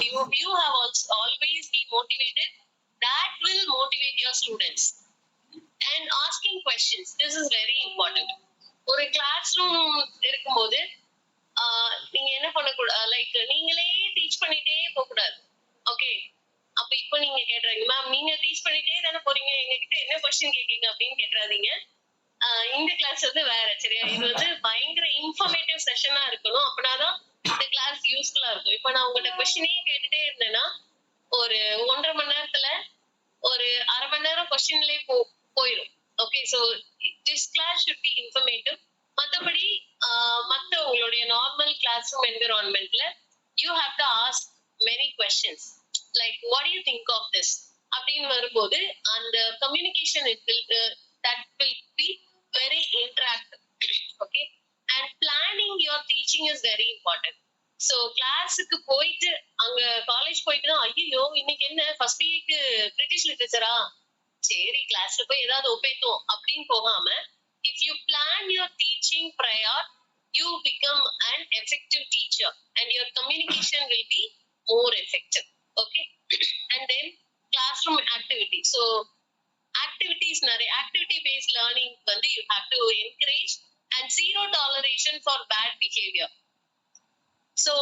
You have also always been motivated. That will motivate your students. And asking questions, this is very important. ஒரு class room இருக்கும்போது நீங்க என்ன பண்ணக்கூடாது, like நீங்களே teach பண்ணிட்டே போக கூடாது. ஓகே, அப்ப இப்ப நீங்க கேட்டுறீங்க மேம், நீங்க டீச் பண்ணிட்டே தானே போறீங்க, எங்ககிட்ட என்ன கொஸ்டின் கேட்கீங்க அப்படின்னு கேட்டுறாதீங்க. இந்த கிளாஸ் வந்து வேற, சரியா? இது வந்து பயங்கர இன்ஃபர்மேட்டிவ் செஷனா இருக்கணும். அப்படின்னாதான் இந்த கிளாஸ் யூஸ்ஃபுல்லா இருக்கும். இப்ப நான் உங்கள்ட்ட கொஸ்டினே கேட்டுட்டே இருந்தேன்னா ஒரு 1.5 மணி நேரத்துல ஒரு அரை மணி நேரம் கொஸ்டின்லயே போயிடும். Okay, so this class should be informative. மற்றபடி மற்ற உங்களுடைய நார்மல் கிளாஸ் ரூம் என்விரான்மெண்ட்ல you have to ask many questions like what you think of this அப்படின்னு வரும்போது அந்த communication that will be very interactive. Okay, and planning your teaching is very important. So கிளாஸுக்கு போயிட்டு அங்க காலேஜ் போயிட்டு தான் ஐயோ இன்னைக்கு என்ன ஃபர்ஸ்ட் வீக்கு பிரிட்டிஷ் லிட்டரேச்சரா, சரி கிளாஸ்ல போய் ஏதாவது ஒப்பேத்தோம் அப்படின்னு போகாம, if you plan your teaching prior, you become an effective teacher and your communication will be more effective. Okay, and then classroom activity. So activities நிறைய ஆக்டிவிட்டி பேஸ்ட் லேர்னிங் வந்து you have to encourage and zero toleration for bad behaviour. So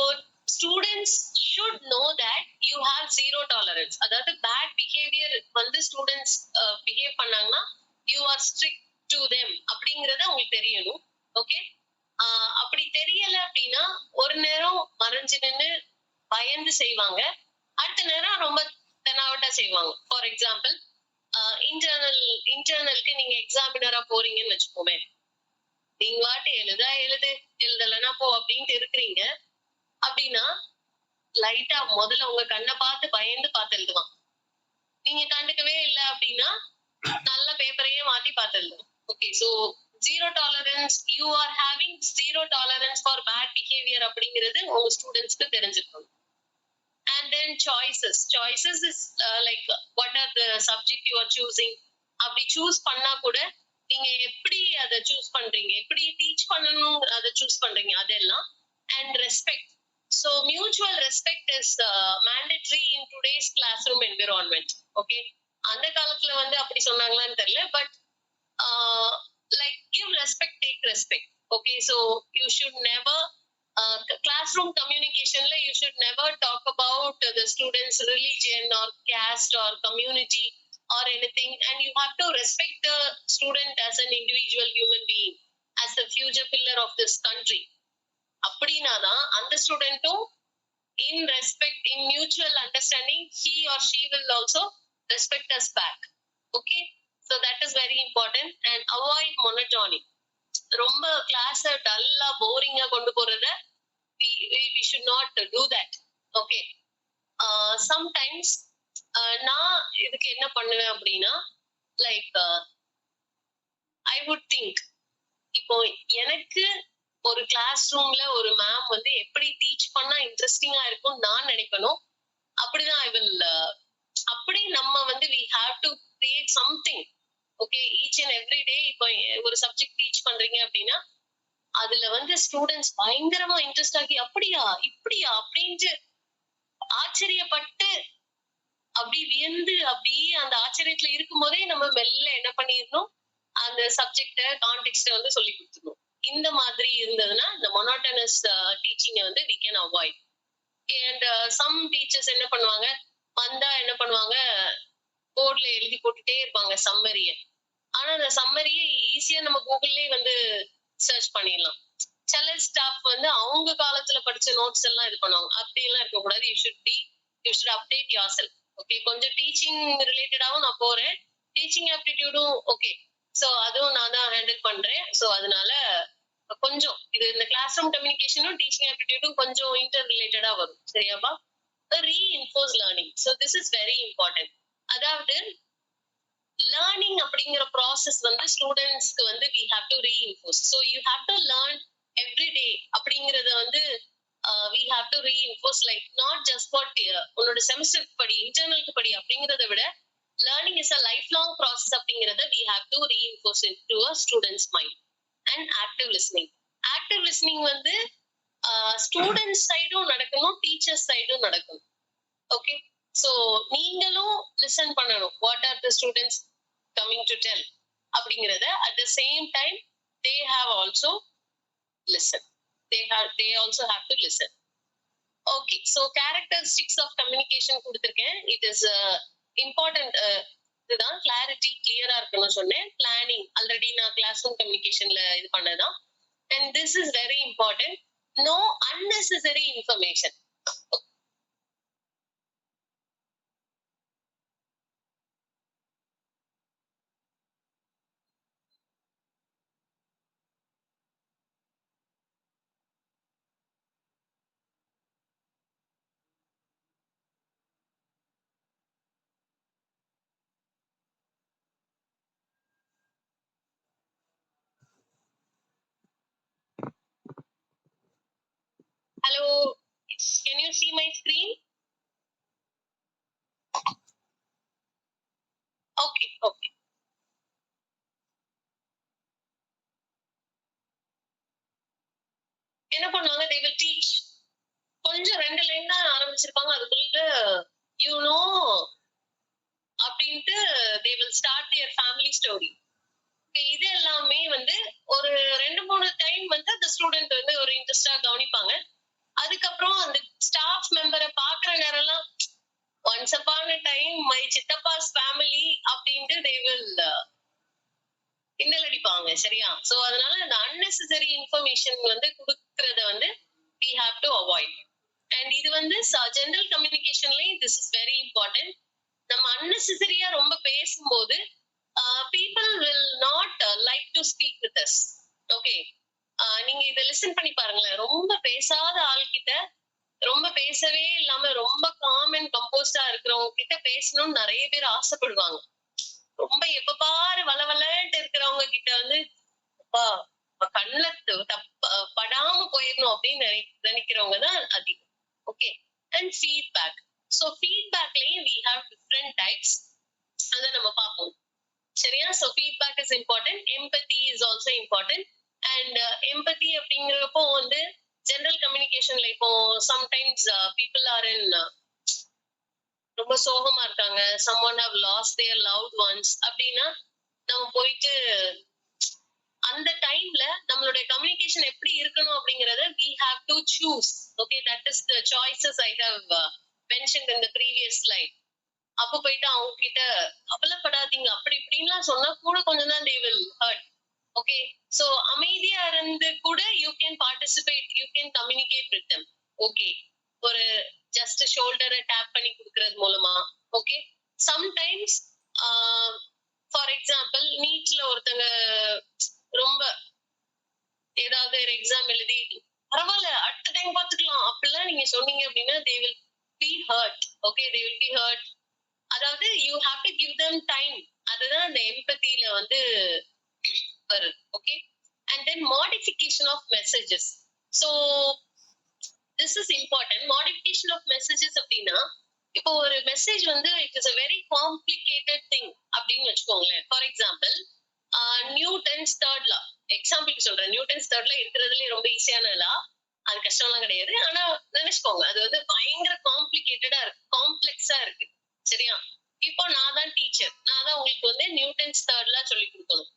students should know that you have zero tolerance. அதாவது bad behavior வந்து students behave பண்ணாங்கன்னா you are strict to them அப்படிங்கறத உங்களுக்கு தெரியணும். Okay, அப்படி தெரியல அப்படின்னா ஒரு நேரம் மறைஞ்சு நின்று பயந்து செய்வாங்க, அடுத்த நேரம் ரொம்ப தெனாவட்டா செய்வாங்க. ஃபார் எக்ஸாம்பிள் இன்டர்னலுக்கு நீங்க எக்ஸாமினரா போறீங்கன்னு வச்சுக்கோமே, நீங்க வாட்டு எழுதலைன்னா போ அப்படின்ட்டு இருக்கிறீங்க அப்படின்னா லைட்டா முதல்ல உங்க கண்ணை பார்த்து பயந்து பார்த்து எழுதுவான். நீங்க கண்டுக்கவே இல்லை அப்படின்னா நல்ல பேப்பரையே மாத்தி பார்த்து எழுதுவோம். Okay, so zero tolerance, you are having zero tolerance for bad behaviour அப்படிங்கிறது உங்க ஸ்டூடெண்ட்ஸ்க்கு தெரிஞ்சிருக்கணும். And then choices is like what are the subject you are choosing. அப்படி சூஸ் பண்ணா கூட நீங்க எப்படி அதை சூஸ் பண்றீங்க, எப்படி டீச் பண்ணணும் அதை சூஸ் பண்றீங்க, அதெல்லாம். And respect. So mutual respect is mandatory in today's classroom environment. Okay, அந்த காலத்துல வந்து அப்படி சொன்னாங்களான்னு தெரியல, but like give respect, take respect. Okay, so you should never classroom communicationல you should never talk about the students religion or caste or community or anything, and you have to respect the student as an individual human being, as the future pillar of this country. அப்படின்னாதான் அந்த ஸ்டூடெண்ட்டும் in respect, in mutual understanding, he or she will also respect us back. Okay, so that is very important. And avoid monotony. ரொம்ப class டல்லா போரிங்கா கொண்டு போறத we should not do that. Okay, sometimes நான் இதுக்கு என்ன பண்ணுவேன் அப்படின்னா, லைக் I would think, இப்போ எனக்கு ஒரு கிளாஸ் ரூம்ல ஒரு மேம் வந்து எப்படி டீச் பண்ணா இன்ட்ரெஸ்டிங்கா இருக்கும் நான் நினைக்கணும். அப்படிதான் ஐ வில் அப்படி நம்ம வந்து we have to create something. Okay, each and every day இப்போ ஒரு சப்ஜெக்ட் டீச் பண்றீங்க அப்படின்னா அதுல வந்து ஸ்டூடெண்ட்ஸ் பயங்கரமா இன்ட்ரெஸ்ட் ஆகி அப்படியா இப்படியா அப்படின்ட்டு ஆச்சரியப்பட்டு அப்படி வியந்து அப்படியே அந்த ஆச்சரியத்துல இருக்கும் போதே நம்ம மெல்ல என்ன பண்ணிடணும், அந்த சப்ஜெக்ட கான்டெக்ஸ்ட வந்து சொல்லி கொடுத்துடணும். இந்த மாதிரி இருந்ததுன்னா இந்த மொனோட்டனஸ் டீச்சிங்கை வந்து we can avoid. And some teachers என்ன பண்ணுவாங்க, வந்தா என்ன பண்ணுவாங்க, போர்ட்ல எழுதி போட்டுட்டே இருப்பாங்க சம்மரிய. ஆனா அந்த சம்மரியை ஈஸியா நம்ம கூகுள்லயே வந்து சர்ச் பண்ணிடலாம். சில ஸ்டாஃப் வந்து அவங்க காலத்துல படிச்ச நோட்ஸ் எல்லாம் இது பண்ணுவாங்க. அப்படி எல்லாம் இருக்கக்கூடாது. You should update your self. Okay, கொஞ்சம் டீச்சிங் ரிலேட்டடாவும் நான் போறேன், டீச்சிங் ஆப்டிடியூடும் ஓகே, ஸோ அதுவும் நான் தான் ஹேண்டில் பண்றேன். ஸோ அதனால கொஞ்சம் இது இந்த கிளாஸ் ரூம் கம்யூனிகேஷனும் டீச்சிங் ஆப்டிடியூடும் கொஞ்சம் இன்டர் ரிலேட்டடா வரும். சரியாப்பா? Reinforce learning. So this is very important. அதாவது லேர்னிங் அப்படிங்கிற ப்ராசஸ் வந்து ஸ்டூடெண்ட்ஸ்க்கு வந்து we have to reinforce. So you have to learn every day அப்படிங்கறத வந்து we have to reinforce, like not just for உன்னோட செமஸ்டருக்கு படி, இன்டர்னலுக்கு படி அப்படிங்கறத விட learning is a lifelong process அப்படிங்கறத we have to reinforce into a student's mind. And active listening. Active listening வந்து students சைடும் நடக்கணும், டீச்சர்ஸ் சைடும் நடக்கணும். ஓகே, சோ நீங்களும் லிசன் பண்ணணும். What are the students coming to tell அப்படிங்கறத at the same time they have also listen. they also have to listen. Okay, so characteristics of communication கொடுத்திருக்கேன். It is important. இதுதான் clarity, கிளியரா இருக்கணும்னு சொன்னேன். Planning already நான் class room கம்யூனிகேஷன்ல இது பண்ணதான். And this is very important. No unnecessary information. Hello, can you see my screen? Okay, okay. என்ன பண்ணுவாங்க, they will teach. கொஞ்சம் 2 லைன் தான் ஆரம்பிச்சிருப்பாங்க, அதுக்குள்ள யூ நோ அப்படின்ட்டு they will start their family story. இது எல்லாமே வந்து ஒரு 2-3 டைம் வந்து அந்த ஸ்டூடெண்ட் வந்து ஒரு இன்ட்ரெஸ்டா கவனிப்பாங்க. அதுக்கப்புறம் அந்த ஸ்டாஃப் மெம்பரை பாக்குற நேரம்லாம் once upon a time my சித்தப்பாஸ் ஃபேமிலி அப்படின்ட்டு they will கிண்டல் அடிப்பாங்க. சரியா? சோ அதனால அந்த unnecessary இன்ஃபர்மேஷன் வந்து கொடுக்கறத வந்து we have to avoid. And இது வந்து general கம்யூனிகேஷன்லயும் this is very important. நம்ம unnecessary-யா ரொம்ப பேசும்போது people will not like to speak with us. Okay, நீங்க இத லிசன் பண்ணி பாருங்களேன். ரொம்ப பேசாத ஆள்கிட்ட, ரொம்ப பேசவே இல்லாம ரொம்ப காம் அண்ட் கம்போஸ்டா இருக்கிறவங்க கிட்ட பேசணும்னு நிறைய பேர் ஆசைப்படுவாங்க. ரொம்ப எப்ப பாரு வளவலன்ட்டு இருக்கிறவங்க கிட்ட வந்து கண்ணுல படாம போயிடணும் அப்படின்னு நினைக்கிறவங்க தான் அதிகம். Okay, and feedback. ஸோ ஃபீட்பேக்லயும் we have different types. அதை நம்ம பார்ப்போம். சரியா? So feedback is important. Empathy is also important. And empathy அப்படிங்கிறப்போ வந்து ஜெனரல் கம்யூனிகேஷன்ல இப்போ சம்டைம்ஸ் பீப்புள் ஆர் இன் ரொம்ப சோகமா இருக்காங்க, someone have lost their loved ones அப்படின்னா நம்ம போயிட்டு அந்த டைம்ல நம்மளுடைய கம்யூனிகேஷன் எப்படி இருக்கணும் அப்படிங்கறத we have to choose. Okay, that is the choices I have mentioned in the previous slide. அப்ப போயிட்டு அவங்க கிட்ட கவலைப்படாதீங்க அப்படி இப்படின்லாம் சொன்னா கூட கொஞ்சம் தான் they will hurt. Okay, so அமைதியா இருந்து கூட you can participate, you can communicate with them. Okay, ஒரு ஜஸ்ட் ஷோல்டரை டேப் பண்ணி கொடுக்கறது மூலமா. ஓகே, சம்டைம்ஸ் ஃபார் எக்ஸாம்பிள் நீட்ல ஒருத்தங்க ரொம்ப ஏதாவது ஒரு எக்ஸாம் எழுதி பரவாயில்ல அடுத்த டைம் பார்த்துக்கலாம் அப்படிலாம் நீங்க சொன்னீங்க அப்படின்னா they will be hurt. Okay, they will be hurt. அதாவது you have to give them time. அதுதான் அந்த எம்பத்தியில வந்து வருது. Okay, and then modification of messages. So this is important. Modification of messages அப்படின்னா இப்போ ஒரு மெசேஜ் வந்து it is a very complicated thing அப்படின்னு வச்சுக்கோங்களேன். For example Newton's third law எக்ஸாம்பிளுக்கு சொல்றேன். நியூட்டன்ஸ் தேர்ட் லா இருக்கிறதுல ரொம்ப ஈஸியான லா, அது கஷ்டம்லாம் கிடையாது. ஆனா நினைச்சுக்கோங்க அது வந்து பயங்கர காம்ப்ளிகேட்டடா இருக்கு, காம்ப்ளெக்ஸா இருக்கு. சரியா? இப்போ நான் தான் டீச்சர், நான் தான் உங்களுக்கு வந்து நியூட்டன்ஸ் தேர்ட் லா சொல்லி கொடுக்கணும்.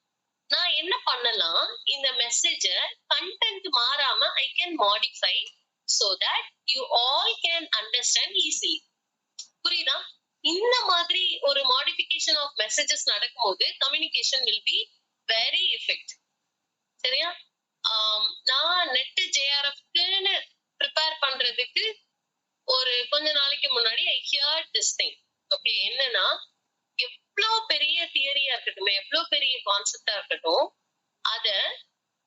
நான் என்ன பண்ணலாம், இந்த மெசேஜ கண்டென்ட் மாறாம I can modify so that you all can understand easily. புரியுதா? இந்த மாதிரி ஒரு மாடிஃபிகேஷன் ஆஃப் மெசேஜஸ் நடக்கும்போது communication will be very effective. சரியா? நான் நெட் ஜேஆர்எஃப்க்குன்னு ப்ரிப்பேர் பண்றதுக்கு ஒரு கொஞ்ச நாளைக்கு முன்னாடி ஐ ஹியர்ட் திஸ் திங். ஓகே, என்னன்னா எவ்வளவு பெரிய தியரியா இருக்கட்டும், எவ்வளவு பெரிய கான்செப்டா இருக்கட்டும், அத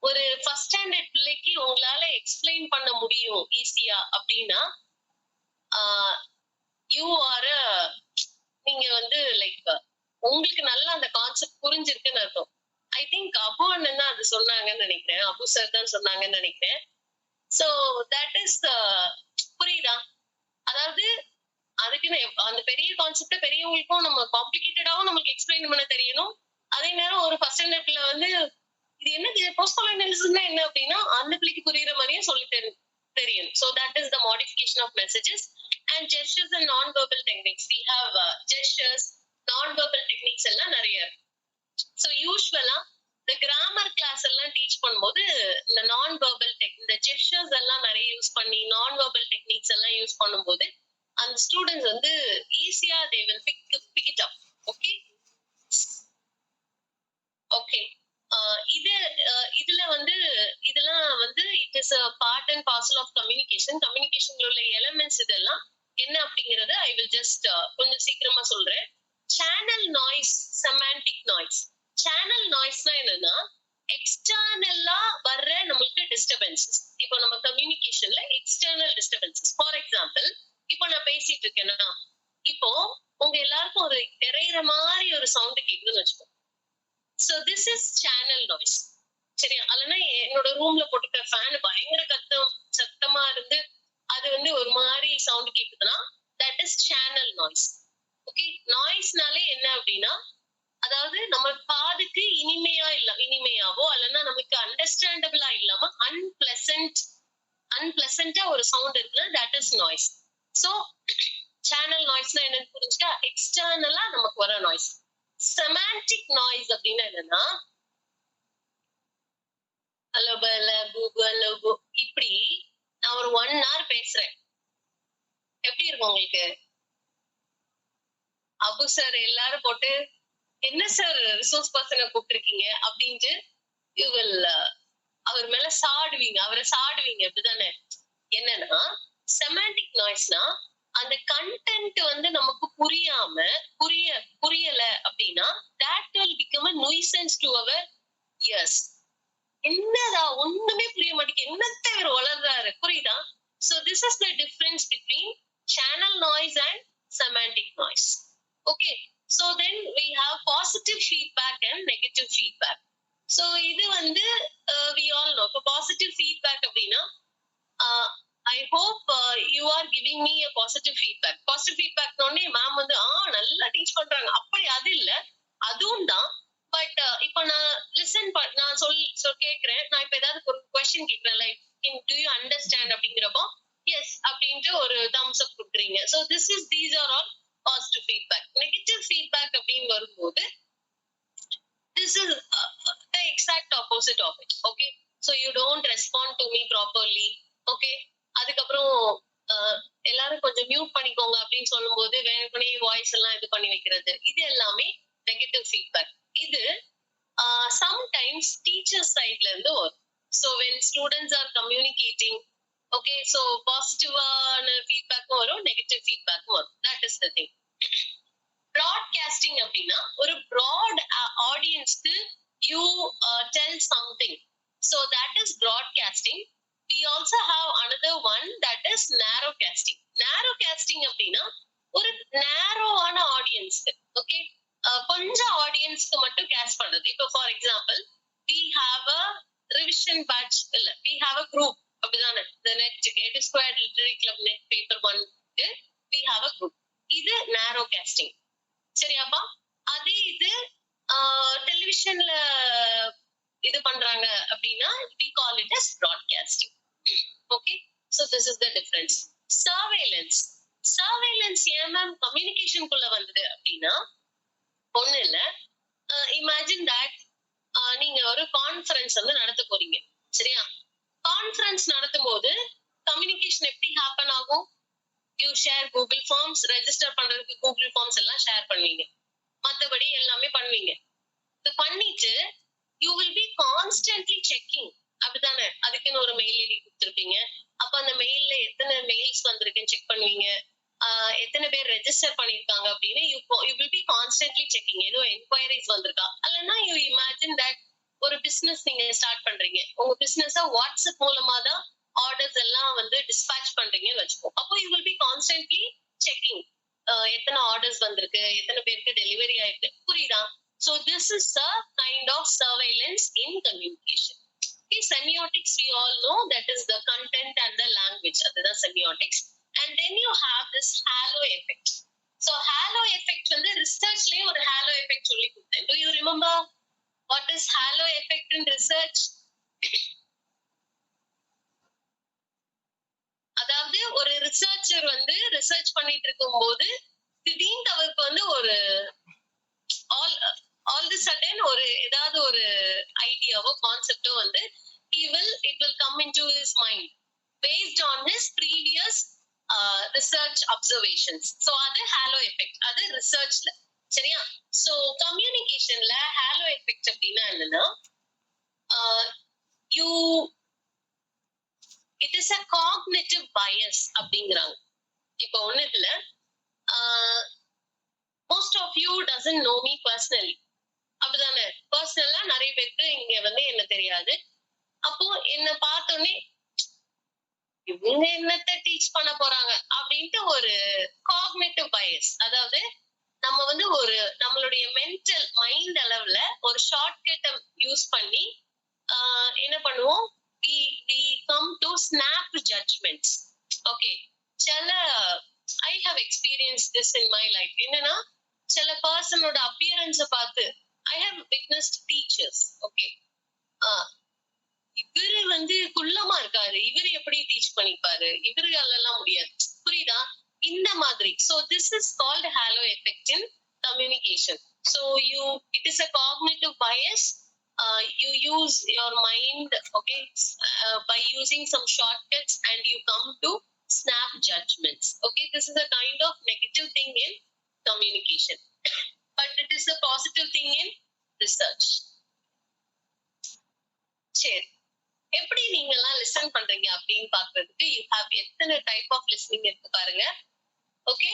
ஒரு ஃபர்ஸ்ட் ஸ்டாண்டர்ட் பிள்ளைக்கு உங்களால எக்ஸ்பிளைன் பண்ண முடியும் ஈஸியா அப்படின்னா யூ ஆர் நீங்க வந்து லைக் உங்களுக்கு நல்லா அந்த கான்செப்ட் புரிஞ்சிருக்குன்னு அர்த்தம். ஐ திங்க் அபு அண்ணன் தான் அது சொன்னாங்கன்னு நினைக்கிறேன், அபு சார் தான் சொன்னாங்கன்னு நினைக்கிறேன். சோ தட் இஸ் புரியுதா? அதாவது அதுக்குன்னு அந்த பெரிய கான்செப்ட பெரியவங்களுக்கும் நம்ம காம்ப்ளிகேட்டடாவும் நமக்கு எக்ஸ்பிளைன் பண்ண தெரியணும். அதே நேரம் ஒரு ஃபர்ஸ்ட் ஸ்டாண்டர்ட்ல வந்து இது என்ன போஸ்ட்கோலோனியலிசம்னா என்ன அப்படின்னா அந்த பிள்ளைக்கு புரியுற மாதிரியே சொல்லி தெரியணும். So that is the modification of messages. And and gestures and non-verbal techniques. We have gestures, non-verbal techniques எல்லாம் நிறைய இருக்கு. So usually the grammar class எல்லாம் teach பண்ணும்போது இந்த non-verbal இந்த gestures எல்லாம் நிறைய யூஸ் பண்ணி non-verbal techniques எல்லாம் யூஸ் பண்ணும்போது அந்த ஸ்டூடெண்ட்ஸ் வந்து ஈஸியா they will pick it up. Okay. Okay. இதுல வந்து இதெல்லாம் வந்து it is a part and parcel of communication. கம்யூனிகேஷன்ல உள்ள எலிமெண்ட்ஸ் இதெல்லாம் என்ன அப்படிங்கறத ஐ வில் ஜஸ்ட் கொஞ்சம் சீக்கிரமா சொல்றேன். Channel noise, semantic noise. Channel நாய்ஸ்னா என்னன்னா எக்ஸ்டர்னலா வர்ற நம்மளுக்கு டிஸ்டர்பன்சஸ். இப்போ நம்ம கம்யூனிகேஷன்ல எக்ஸ்டர்னல் டிஸ்டர்பன்சஸ். ஃபார் எக்ஸாம்பிள், இப்போ நான் பேசிட்டு இருக்கேன்னா இப்போ உங்க எல்லாருக்கும் ஒரு இறையிற மாதிரி ஒரு சவுண்ட் கேக்குதுன்னு வச்சுக்கோ. So this is channel noise. சரியா? அல்லனா என்னோட ரூம்ல போட்டுக்கிற ஃபேன் பயங்கர சத்தமா இருந்து அது வந்து ஒரு மாதிரி சவுண்ட் கேக்குதுன்னா that is channel noise. Okay, நாய்ஸ்னாலே என்ன அப்படின்னா அதாவது நம்ம காதுக்கு இனிமையாவோ அல்லனா நமக்கு அண்டர்ஸ்டாண்டபிளா இல்லாம அன்பிளசண்டா ஒரு சவுண்ட் இருக்குன்னா that is noise. So channel noise-னா என்னன்னு புரிஞ்சுட்டா எக்ஸ்டர்னலா நமக்கு வர நாய்ஸ். செமாண்டிக் நாய்ஸ் அப்படின்னா என்னன்னா இப்படி நான் ஒரு 1 hour பேசுறேன், எப்படி இருக்கும் உங்களுக்கு? அபு சார் எல்லாரும் போட்டு என்ன சார் ரிசோர்ஸ் பர்சனை கூப்பிட்டுருக்கீங்க அப்படின்ட்டு அவர் மேல அவரை சாடுவீங்க, அப்படிதானே? என்னன்னா செமாண்டிக் நாய்ஸ்னா அந்த கண்டென்ட் வந்து நமக்கு புரியல அப்படின்னா that will become a nuisance to our ears. என்னடா ஒண்ணுமே புரிய மாட்டேங்குது, என்னத்த இவர் வளர்றாரு, புரியுதா? So this is the difference between channel noise and semantic noise. Okay, so then we have positive feedback and negative feedback. So இது வந்து we all know. இப்போ positive feedback அப்படின்னா I hope you are giving me a positive feedback. Positive feedback நோனே ma'am வந்து நல்லா teach பண்றாங்க அப்படி அது இல்ல, அதுவும் தான். பட் இப்போ நான் நான் கேட்கிறேன், நான் இப்ப ஏதாவது ஒரு கொஸ்டின் கேட்கிறேன், லைக் do you understand அப்படிங்கிறப்போ எஸ் அப்படின்ட்டு ஒரு தம்ஸ் அப் கொடுக்குறீங்க. So these are all positive feedback. Negative feedback அப்படின்னு வரும்போது this is the exact opposite of it. Okay, so you don't respond to me properly. Okay, அதுக்கப்புறம் எல்லாரும் கொஞ்சம் மியூட் பண்ணிக்கோங்க அப்படின்னு சொல்லும் போது வேணும்னே வாய்ஸ் எல்லாம் இது பண்ணி வைக்கிறது, இது எல்லாமே நெகட்டிவ் ஃபீட்பேக். இது சம்டைம்ஸ் டீச்சர்ஸ் சைட்ல இருந்து வரும். So when students are communicating, okay, so பாசிட்டிவான ஃபீட்பேக்கும் வரும், நெகட்டிவ் ஃபீட்பேக்கும் வரும். That is the thing. Broadcasting அப்படின்னா ஒரு ப்ராட் ஆடியன்ஸ்க்கு you tell something, so that is broadcasting. We also have another one that is narrowcasting. Narrowcasting அப்படின்னா ஒரு நேரோவான ஆடியன்ஸ்க்கு, ஓகே, கொஞ்சம் ஆடியன்ஸ்க்கு மட்டும் கேஸ்ட் பண்றது. இப்போ for example we have a revision batch, இல்ல we have a group, அப்படிதானே? the net get squared literary club net paper 1 we have a group. இது narrowcasting. சரியாப்பா? அதே இது டெலிவிஷன்ல இது பண்றாங்க அப்படின்னா we call it as broadcasting. Okay, so this is the difference. Surveillance ஏன் ma'am communication குள்ள வந்தது அப்படின்னா ஒண்ணு இல்ல, இமேஜின் தட் நீங்க ஒரு கான்ஃபரன்ஸ் வந்து நடத்த போறீங்க, சரியா? கான்ஃபரன்ஸ் நடத்தும் போது கம்யூனிகேஷன் எப்படி ஹேப்பன் ஆகும்? You share Google forms, register பண்றதுக்கு கூகுள் ஃபார்ம்ஸ் எல்லாம் ஷேர் பண்ணுவீங்க, மத்தபடி எல்லாமே பண்ணுவீங்க. இது பண்ணிட்டு you will be constantly checking, அப்படிதானே? அதுக்குன்னு ஒரு மெயில் ஐடி கொடுத்துருப்பீங்க. அப்ப அந்த மெயில்ல எத்தனை மெயில்ஸ் வந்திருக்குன்னு செக் பண்ணுவீங்க, எத்தனை பேர் ரெஜிஸ்டர் பண்ணிருக்காங்க அப்படின்னு you will be constantly checking. ஏதோ என்கொயரிஸ் வந்திருக்கா அல்லனா யூ இமேஜின் தட் ஒரு பிசினஸ் நீங்க ஸ்டார்ட் பண்றீங்க, உங்க பிசினஸ் வாட்ஸ்அப் மூலமா தான் ஆர்டர்ஸ் எல்லாம் வந்து டிஸ்பேச் பண்றீங்கன்னு வச்சுக்கோ. அப்போ you will be constantly checking எத்தனை ஆர்டர்ஸ் வந்திருக்கு, எத்தனை பேருக்கு டெலிவரி ஆயிருக்கு, புரியுதா? So this is a kind of surveillance in communication. Okay, semiotics we all know, that is the content and the language, that's semiotics. And then you have this halo effect. So halo effect வந்து researchலயே ஒரு halo effect சொல்லி கொடுத்தேன். Do you remember what is halo effect in research? அதாவது ஒரு researcher வந்து research பண்ணிட்டு இருக்கும்போது திடீர்னு அவருக்கு வந்து ஒரு ஆல் ஆல் தி சடன் ஒரு ஏதாவது ஒரு ஐடியாவோ கான்செப்டோ வந்து it will come into his mind based on his previous research observations. So அது ஹாலோ எஃபெக்ட், அது ரிசர்ச்ல. சரியா? சோ கம்யூனிகேஷன்ல ஹாலோ எஃபெக்ட் அப்படின்னா என்னன்னா you it is a cognitive bias அப்படிங்கிறாங்க. இப்போ ஒண்ணு இல்ல, most of you doesn't know me personally, அப்படிதானே? பர்சனலா நிறைய பேருக்கு இங்க வந்து என்ன தெரியாது. அப்போ என்ன பார்த்தோன்னே இவங்க என்னத்த டீச் பண்ண போறாங்க அப்படின்ட்டு ஒரு காக்னிட்டிவ் பயஸ், அதாவது நம்ம வந்து ஒரு நம்மளுடைய மென்டல் மைண்ட் அளவுல ஒரு ஷார்ட்கட்டை யூஸ் பண்ணி என்ன பண்ணுவோம், we come to snap judgments. Okay, சில I have experienced this in my life. என்னன்னா சில பர்சனோட அப்பியரன்ஸை பார்த்து I have witnessed teachers. Okay, இவரு வந்து குள்ளமா இருக்காரு, இவரு எப்படி டீச் பண்ணிப்பாரு, இவராலெல்லாம் முடியாது, புரியுதா? இந்த மாதிரி. So this is called halo effect in communication. So it is a cognitive bias. You use your mind, okay, by using some shortcuts, and you come to snap judgments. Okay, this is a kind of negative thing in communication, but it is a positive thing in research. சரி, எப்படி நீங்க எல்லாம் listen பண்றீங்க அப்படின்னு பாக்குறதுக்கு you have எத்தனை type of listening இருக்கு பாருங்க. ஓகே,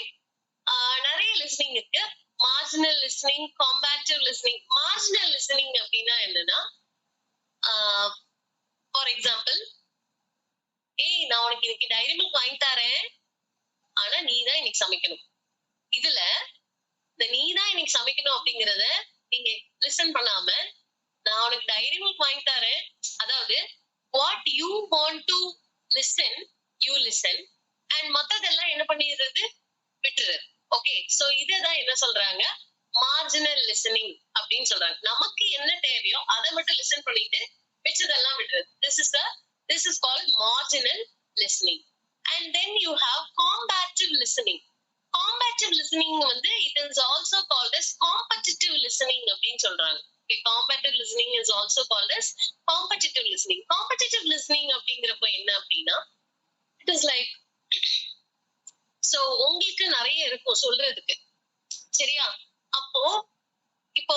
நிறைய லிஸ்னிங் இருக்கு. Marginal listening, combative listening. Marginal listening அப்படின்னா என்னன்னா, ஃபார் எக்ஸாம்பிள், ஏய் நான் உனக்கு இன்னைக்கு டைரி மில்க் வாங்கி தரேன், ஆனா நீ தான் இன்னைக்கு சமைக்கணும். இதுல இந்த நீ தான் இன்னைக்கு சமைக்கணும் அப்படிங்கறத நீங்க லிசன் பண்ணாம, நான் உனக்கு டைரி மில்க் வாங்கி தரேன், அதாவது what you want to listen, you listen, and மத்ததெல்லாம் என்ன பண்ணிடுறது, விட்டுரு. ஓகே, சோ இததான் என்ன சொல்றாங்க, மார்ஜினல் லிசனிங் அப்படின்னு சொல்றாங்க. நமக்கு என்ன தேவையோ அதை மட்டும் லிசன் பண்ணிட்டு மிச்சதெல்லாம் விட்டுறது. this is called marginal listening. And then you have combative listening. Combative listening வந்து it is also called as competitive listening அப்படின்னு சொல்றாங்க. Okay, combative listening is also called as competitive listening. Competitive listening அப்படிங்கிறப்ப என்ன அப்படின்னா, it is like, so உங்களுக்கு நிறைய இருக்கும் சொல்றதுக்கு, சரியா? அப்போ இப்போ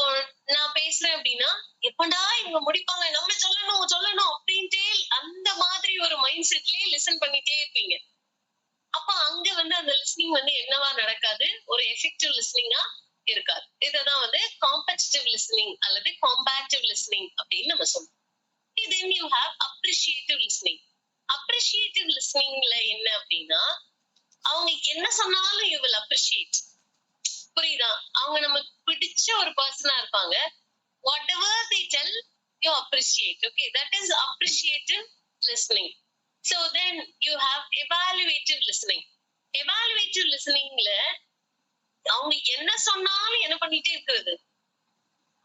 நான் பேசுறேன் அப்படின்னா, எப்படா இவங்க முடிப்பாங்க, நம்ம சொல்லணும் சொல்லணும் அப்படின்ட்டே அந்த மாதிரி ஒரு மைண்ட் செட்லயே லிசன் பண்ணிட்டே இருப்பீங்க. அப்ப அங்க வந்து அந்த லிஸ்னிங் வந்து என்னவா நடக்காது, ஒரு எஃபெக்டிவ் லிஸ்னிங்கா இருக்காது. இததான் வந்து காம்படிட்டிவ் லிஸ்னிங் அல்லது காம்பேட்டிவ் லிஸ்னிங் அப்படின்னு நம்ம சொல்றோம். Then you have appreciative listening. Appreciative லிஸ்னிங்ல என்ன அப்படின்னா, அவங்க என்ன சொன்னாலும் யூ வில் அப்ரிஷியேட். புரியுதா? அவங்க நமக்கு பிடிச்ச ஒரு பர்சனா இருப்பாங்க. What ever they tell you appreciate. Okay, that is appreciative listening. So then you have evaluative listening. Evaluative listeningல அவங்க என்ன சொன்னாலும் என்ன பண்ணிட்டே இருக்கிறது,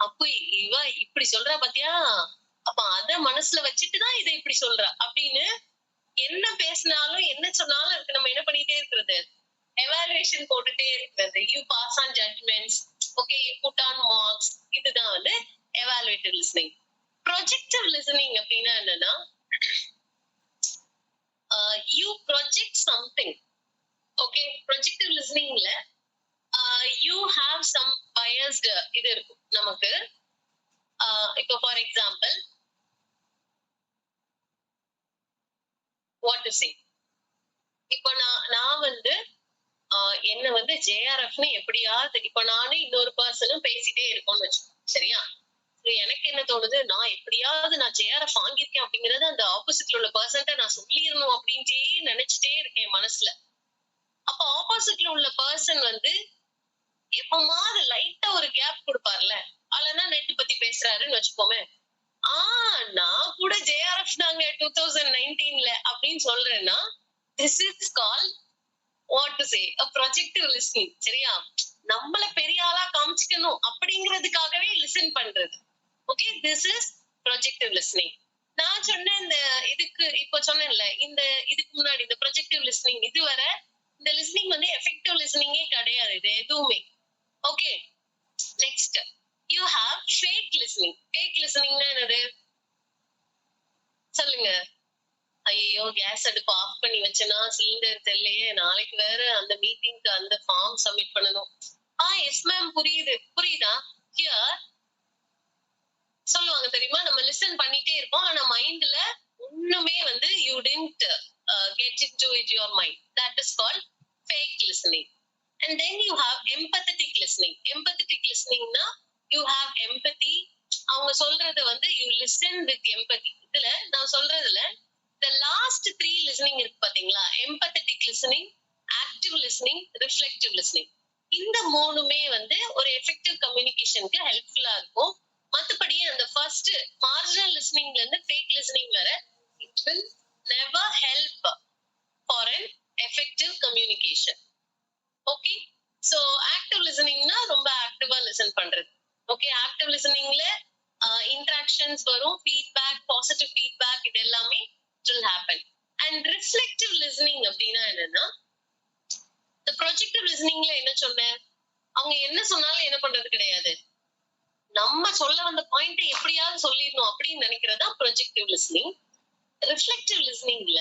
அப்போ இவ இப்படி சொல்றா பாத்தியா, அப்ப அத மனசுல வச்சுட்டுதான் இதை இப்படி சொல்றா அப்படின்னு என்ன பேசினாலும் என்ன சொன்னாலும் இருக்கு நம்ம என்ன பண்ணிட்டே இருக்கிறது, எவாலுவேஷன் போட்டுட்டே இருக்கிறது. You pass on judgments, okay, you put on marks. இதுதான் வந்து எவாலுவேட்டிவ் லிசனிங். ப்ரொஜெக்டிவ் லிசனிங் அப்படின்னா என்னன்னா, you project something. Okay, projective லிசனிங்ல யூ ஹாவ் சம் பயஸ்டு இது இருக்கும் நமக்கு. இப்போ for example, what to say, இப்போ நான் வந்து என்ன வந்து ஜேஆர்எஃப்னு எப்படியாவது, இப்ப நானும் இன்னொரு பர்சனும் பேசிட்டே இருக்கோம்னு வச்சுக்கோங்க, சரியா? எனக்கு என்ன தோணுது, நான் எப்படியாவது நான் ஜேஆர்எஃப் வாங்கியிருக்கேன் அப்படிங்கறது அந்த ஆப்போசிட்ல உள்ள பர்சன்ட்ட நான் சொல்லிடணும் அப்படின்ட்டே நினைச்சிட்டே இருக்கேன் மனசுல. அப்ப ஆப்போசிட்ல உள்ள பர்சன் வந்து எப்பமாவது லைட்டா ஒரு கேப் கொடுப்பார்ல, அதுலன்னா நெட் பத்தி பேசுறாருன்னு வச்சுக்கோமே, நான் கூட ஜேஆர்எஃப் தாங்க 2019ல அப்படின்னு சொல்றேன்னா, this is called what to say, a projective listening. சரியா? நம்மள பெரிய ஆளா காமிச்சுக்கணும் அப்படிங்கிறதுக்காகவே லிசன் பண்றது. Okay, this is projective listening. நான் சொன்ன இந்த இதுக்கு இப்ப சொன்னேன்ல, இந்த இதுக்கு முன்னாடி இந்த ப்ரொஜெக்டிவ் லிஸ்னிங் இதுவரை இந்த லிஸ்னிங் வந்து எஃபெக்டிவ் லிஸ்னிங்கே கிடையாது இது எதுவுமே. Okay, next you have fake listening. Fake லிஸ்னிங்னா என்னது சொல்லுங்க? ஐயோ கேஸ் அடுப்பு ஆஃப் பண்ணி வச்சேனா சிலிண்டர் தெரியலையே, நாளைக்கு வேற அந்த மீட்டிங்க்கு அந்த ஃபார்ம் சப்மிட் பண்ணணும். எஸ் மேம் புரியுது. புரியுதா? ஹியர் சொல்லுவாங்க தெரியுமா, நம்ம லிசன் பண்ணிட்டே இருப்போம் ஆனா மைண்ட்ல ஒண்ணுமே வந்து you didn't get it to it your mind. That is called fake listening. And then you have empathetic listening. Empathetic listening na you have empathy. அவங்க சொல்றத வந்து you listen with empathy. இதுல நான் சொல்றதுல the last 3 listening இருக்கு பாத்தீங்களா, empathetic listening, active listening, reflective listening. இந்த மூணுமே வந்து ஒரு effective communicationக்கு helpful இருக்கும். மத்தபடி அந்த first marginal listening ல இருந்து fake listening வர it will never help for an effective communication. Okay, so active லிசனிங்னா ரொம்ப ஆக்டிவா லிசன் பண்றது. ஓகே, ஆக்டிவ் லிசனிங்ல இன்டராக்ஷன்ஸ் வரும், ஃபீட்பேக், பாசிட்டிவ் ஃபீட்பேக், இது எல்லாமே it will happen. And reflective listening அப்படின்னா என்னன்னா, இந்த ப்ரொஜெக்டிவ் லிசனிங்ல என்ன சொன்னேன், அவங்க என்ன சொன்னாலும் என்ன பண்றது கிடையாது, நம்ம சொல்ல வந்த பாயிண்ட் எப்படியாவது சொல்லிடணும் அப்படின்னு நினைக்கிறதா ப்ரொஜெக்டிவ் லிசனிங். ரிஃப்ளெக்டிவ் லிசனிங்ல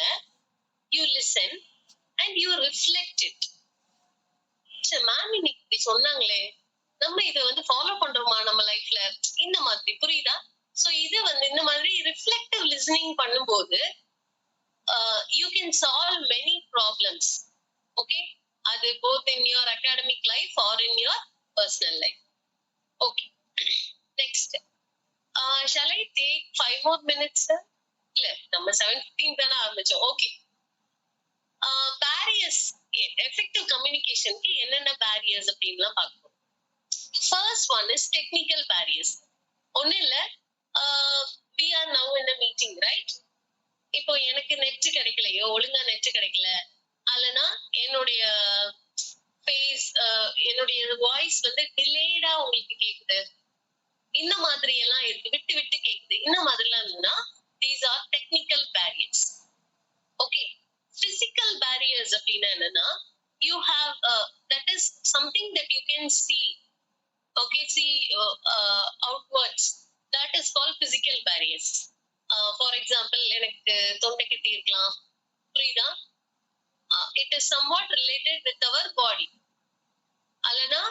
you listen and you reflect it. Ma'am இன்னைக்கு இப்படி சொன்னாங்களே, நம்ம இதை வந்து ஃபாலோ பண்றோமா நம்ம லைஃப்ல, இந்த மாதிரி புரியுதா? சோ இது வந்து இந்த மாதிரி ரிஃப்ளெக்டிவ் லிசனிங் பண்ணும்போது you can solve many problems. Okay, அது both in your academic life or in your personal life. Okay, next shall I take 5 more minutes? இல்ல, நம்ம 7:15 தானே ஆரம்பிச்சோம். ஓகே, பேரியர்ஸ், எஃபெக்டிவ் கம்யூனிகேஷனுக்கு என்னென்ன பேரியர்ஸ் அப்படின்லாம் பார்க்கணும். First one is technical barriers. ஒன்னும் இல்ல, we are now in a meeting, right? இப்போ எனக்கு நெட் கிடைக்கலையோ, ஒழுங்கா நெட் கிடைக்கல, அல்லனா என்னுடைய ஃபேஸ், என்னுடைய வாய்ஸ் வந்து டிலேடா உங்களுக்கு கேக்குது, இந்த மாதிரி எல்லாம் இருக்கு, விட்டு விட்டு கேக்குது, இந்த மாதிரி எல்லாம் இருந்ததுன்னா these are technical barriers. Okay, physical barriers அப்படின்னா என்னன்னா, you have that is something that you can see. Okay, see outwards, that is called physical barriers. For example, எனக்கு தொண்டை கட்டி இருக்கலாம், புரியுதா? It is somewhat related with our body. அல்லனா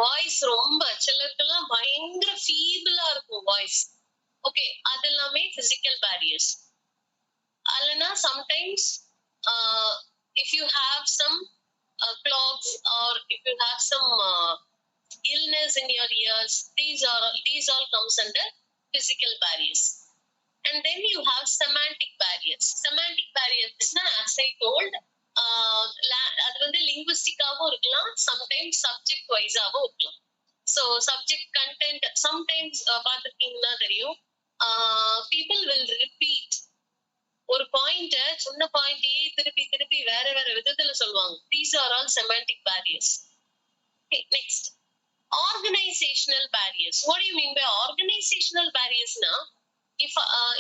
voice ரொம்ப சிலருக்கெல்லாம் பயங்கர ஃபீபிளா இருக்கும் வாய்ஸ். ஓகே, அது எல்லாமே physical barriers. அல்லனா sometimes if you have some clogs or if you have some illness in your ears, these all comes under physical barriers. And then you have semantic barriers. Semantic barriers na, as I told, அது வந்து லிங்குவிஸ்டிக்காவும் இருக்கலாம், sometimes subject வைஸாவும் இருக்கலாம். So subject content sometimes பார்த்துருக்கீங்கன்னா தெரியும், people will repeat ஒரு பாயிண்ட, சொன்ன பாயிண்டையே திருப்பி திருப்பி வேற வேற விதத்துல சொல்லுவாங்க. These are all semantic barriers. Okay, next, organizational barriers. What do you mean by organizational barriers? Now, if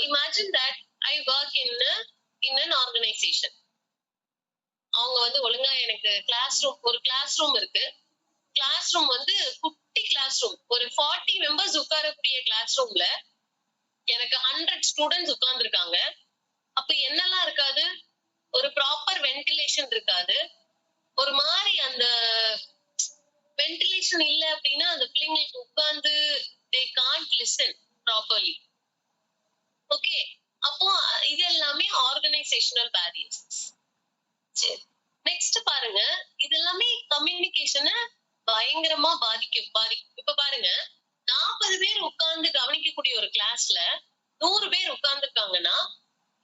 imagine that I work in an organization. அவங்க வந்து ஒழுங்கா எனக்கு ஒரு கிளாஸ் ரூம் இருக்கு, கிளாஸ் ரூம் வந்து குட்டி கிளாஸ் ரூம், ஒரு 40 members உட்காரக்கூடிய class ரூம்ல எனக்கு 100 ஸ்டூடெண்ட்ஸ் உட்கார்ந்துருக்காங்க. அப்ப என்னெல்லாம் இருக்காது, ஒரு ப்ராப்பர் வென்டிலேஷன் இருக்காது, ஒரு மாதிரி அந்த வென்டிலேஷன் இல்ல அப்படின்னா அந்த பிள்ளைங்களுக்கு உட்கார்ந்து they can't listen properly. Okay, அப்போ இது எல்லாமே ஆர்கனைசேஷனல் பேரியர்ஸ். சரி, நெக்ஸ்ட் பாருங்க, இது எல்லாமே கம்யூனிகேஷனை பயங்கரமா பாதிக்கும். இப்ப பாருங்க, 40 பேர் உட்கார்ந்து கவனிக்கக்கூடிய ஒரு கிளாஸ்ல 100 பேர் உட்கார்ந்துருக்காங்கன்னா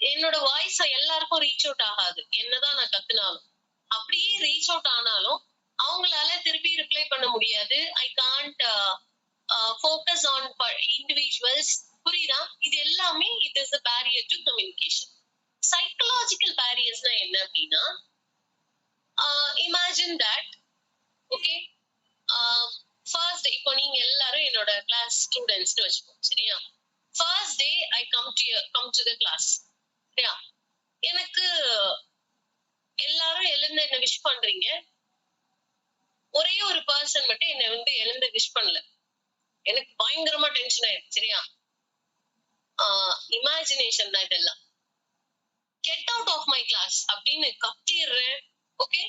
என்னோட வாய்ஸ் எல்லாருக்கும் ரீச் அவுட் ஆகாது, என்னதான் நான் கத்துனாலும். அப்படியே ரீச் அவுட் ஆனாலும் அவங்களால திருப்பி ரிப்ளை பண்ண முடியாது. I can't focus on individuals. புரியுதா? இது எல்லாமே it is a barrier to communication. Psychological பேரியர்ஸ்னா என்ன அப்படின்னா, இமேஜின் தட், ஓகே, ஃபர்ஸ்ட் இப்போ நீங்க எல்லாரும் என்னோட கிளாஸ் ஸ்டூடெண்ட்ஸ்னு வச்சுக்கோங்க, சரியா? First day I I come to the class. சரியா? எனக்கு எல்லாரும் எழுந்து என்ன விஷ் பண்றீங்க, ஒரே ஒரு பர்சன் மட்டும் என்ன வந்து எழுந்து விஷ் பண்ணல. எனக்கு பயங்கரமா டென்ஷன் ஆயிடுச்சு. சரியா? இமேஜினேஷன் தான் இதெல்லாம். Get out of my class அப்படின்னு கத்திடுறேன். ஓகே,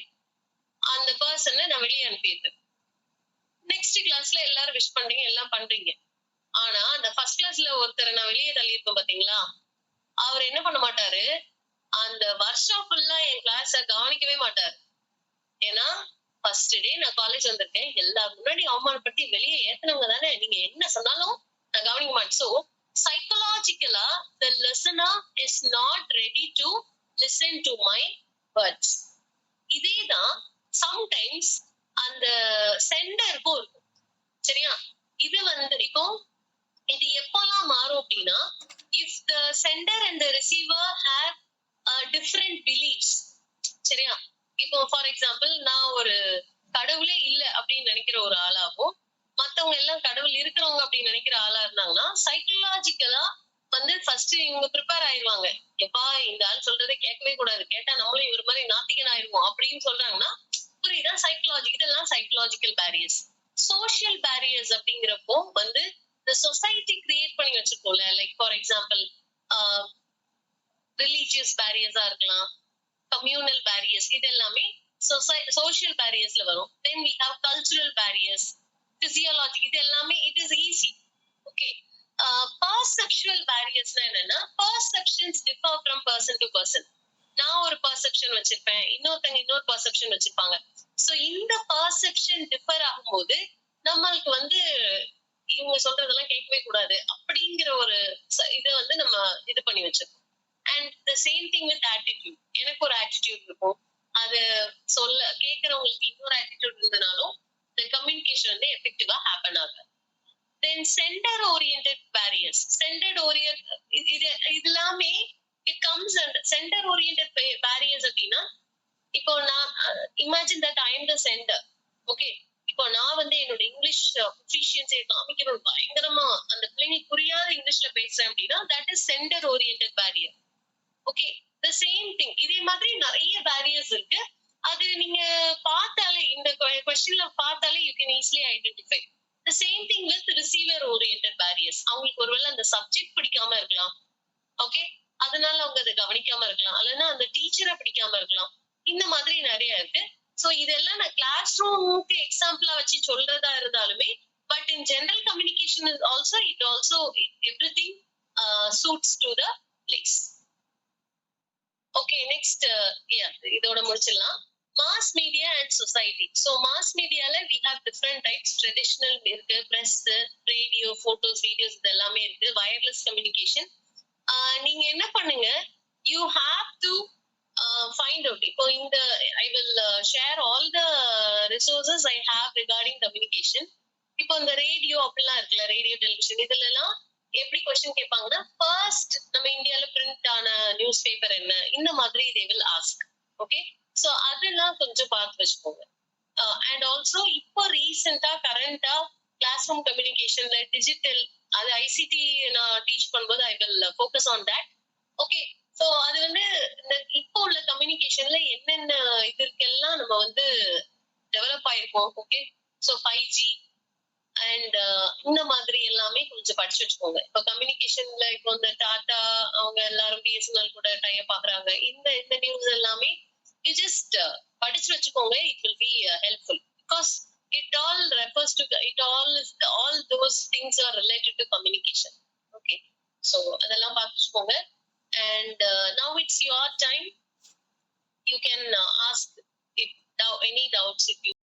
அந்த பர்சனை நான் வெளியே அனுப்பிடுறேன். நெக்ஸ்ட் கிளாஸ்ல எல்லாரும் விஷ் பண்றீங்க, எல்லாம் பண்றீங்க. ஆனா அந்த ஃபர்ஸ்ட் கிளாஸ்ல ஒருத்தரை நான் வெளியே தள்ளியிருப்பேன் பாத்தீங்களா, அவர் என்ன பண்ண மாட்டாரு, அந்த வருஷம் ஃபுல்லா என் கிளாஸ கவனிக்கவே மாட்டாரு. ஏன்னா ஃபர்ஸ்ட் டே நான் காலேஜ் வந்திருக்கேன், எல்லாரும் முன்னாடி அவமானப்படுத்தி வெளியே ஏத்துனவங்க தானே, நீங்க என்ன சொன்னாலும் நான் கவனிக்க மாட்டேன். ஸோ சைக்கலாஜிக்கலா the listener is not ready to listen to my words. இதேதான் சம்டைம்ஸ் அந்த சென்டருக்கும் இருக்கும். சரியா? இது வந்து இப்போ இது எப்பெல்லாம் மாறும் அப்படின்னா, if the centre and the receiver have different beliefs. சரியா? இப்போ ஃபார் எக்ஸாம்பிள், நான் ஒரு கடவுளே இல்ல அப்படின்னு நினைக்கிற ஒரு ஆளாகவும், மத்தவங்க எல்லாம் கடவுள் இருக்கிறவங்க அப்படின்னு நினைக்கிற ஆளா இருந்தாங்கன்னா, சைக்கலாஜிக்கலா வந்து ஃபர்ஸ்ட் இவங்க ப்ரிப்பேர் ஆயிருவாங்க. எப்பா இந்த ஆள் சொல்றதை கேட்கவே கூடாது, கேட்டா நம்மளும் இவர் மாதிரி நாத்திகன் ஆயிருவோம் அப்படின்னு சொல்றாங்கன்னா, புரியுதா? இதெல்லாம் சைக்கலாஜிக்கல் பேரியர்ஸ். சோஷியல் பேரியர்ஸ் அப்படிங்கிறப்போ வந்து இந்த சொசைட்டி கிரியேட் பண்ணி வச்சிருக்கோம்ல, லைக் ஃபார் எக்ஸாம்பிள் ரிலீஜியஸ் பேரியர்ஸா இருக்கலாம், கம்யூனல் பேரியர்ஸ், இது எல்லாமே சோஷியல் பேரியர்ஸ்ல வரும். Then we have cultural barriers, physiology, இது எல்லாமே it is easy. Okay. Perceptual பேரியர்ஸ்னா என்னன்னா, perceptions differ from person to person. நான் ஒரு பர்செப்ஷன் வச்சிருப்பேன், இன்னொருத்தங்க இன்னொரு பர்செப்ஷன் வச்சிருப்பாங்க. சோ இந்த பர்செப்ஷன் டிஃபர் ஆகும்போது நம்மளுக்கு வந்து இவங்க சொல்றதெல்லாம் கேட்கவே கூடாது அப்படிங்கிற ஒரு இதை வந்து நம்ம இது பண்ணி வச்சிருக்கோம். And the same thing with attitude. எனக்கு ஒரு ஆட்டிடியூட் இருக்கும், அது சொல்ல கேட்கறவங்களுக்கு இன்னொரு ஆட்டிடியூட் இருந்தனாலும் இந்த கம்யூனிகேஷன் வந்து எஃபெக்டிவா ஹேப்பன் ஆகும். தென் சென்டர் ஓரியன்டட் பேரியர்ஸ். இது எல்லாமே it comes and centre oriented barriers அப்படின்னா, இப்போ நான் imagine that I am the centre. Okay, இப்போ நான் வந்து என்னோட இங்கிலீஷ் ப்ரொஃபிஷியன்சியை காமிக்கணும், பயங்கரமா அந்த பிள்ளைங்களுக்கு புரியாத இங்கிலீஷ்ல பேசுறேன் அப்படின்னா, that is centre oriented barrier. Okay, the same thing. இதே மாதிரி நிறைய பேரியர்ஸ் இருக்கு. அது நீங்க பார்த்தாலே, இந்த கொஸ்டின்ல பார்த்தாலே you can easily identify. The same thing with receiver oriented barriers. அவங்களுக்கு ஒருவேளை அந்த சப்ஜெக்ட் பிடிக்காம இருக்கலாம். ஓகே, அதனால அவங்க அதை கவனிக்காம இருக்கலாம், அல்லனா அந்த டீச்சரை பிடிக்காம இருக்கலாம். இந்த மாதிரி நிறைய இருக்கு. சோ இதெல்லாம் நான் கிளாஸ் ரூமுக்கு எக்ஸாம்பிளா வச்சு சொல்றதா இருந்தாலுமே, but in general communication is also everything suits to the place. Okay, next இதோட முடிச்சிடலாம். Mass media and society. So mass மீடியால we have different types. Traditional இருக்கு, பிரஸ், ரேடியோ, போட்டோஸ், வீடியோஸ், இது எல்லாமே இருக்கு. Wireless communication. நீங்க என்ன பண்ணுங்க, you have to find out. இப்போ இந்த I will share all the resources I have regarding communication. இப்போ இந்த ரேடியோ அப்படிலாம் இருக்குல்ல, ரேடியோ, டெலிவிஷன், இதுல எல்லாம் எப்படி கொஸ்டின் கேட்பாங்கன்னா, ஃபர்ஸ்ட் நம்ம இந்தியால பிரிண்ட் ஆன நியூஸ் பேப்பர் என்ன, இந்த மாதிரி they will ask. Okay, so அதெல்லாம் கொஞ்சம் பார்த்து வச்சுக்கோங்க. அண்ட் ஆல்சோ இப்போ ரீசெண்டா கரண்டா கிளாஸ் ரூம் கம்யூனிகேஷன்ல டிஜிட்டல், அது ஐசிடி நான் டீச் பண்ணும்போது I will focus on that. Okay, so அது வந்து இந்த இப்போ உள்ள கம்யூனிகேஷன்ல என்னென்ன இது இருக்கெல்லாம் நம்ம வந்து டெவலப் ஆயிருக்கோம். ஓகே, சோ 5G அண்ட் இந்த மாதிரி எல்லாமே கொஞ்சம் படிச்சு வச்சுக்கோங்க. இப்போ கம்யூனிகேஷன்ல இப்போ இந்த டாடா அவங்க எல்லாரும் பிஎஸ்என்எல் கூட டைப் ஆகுறாங்க. இந்த இந்த நியூஸ் எல்லாமே யூ ஜஸ்ட் படிச்சு வச்சுக்கோங்க. It will be helpful because it all refers to all those things are related to communication. Okay, so அதெல்லாம் பார்த்து வச்சுக்கோங்க. And now it's your time. You can ask if any doubts if you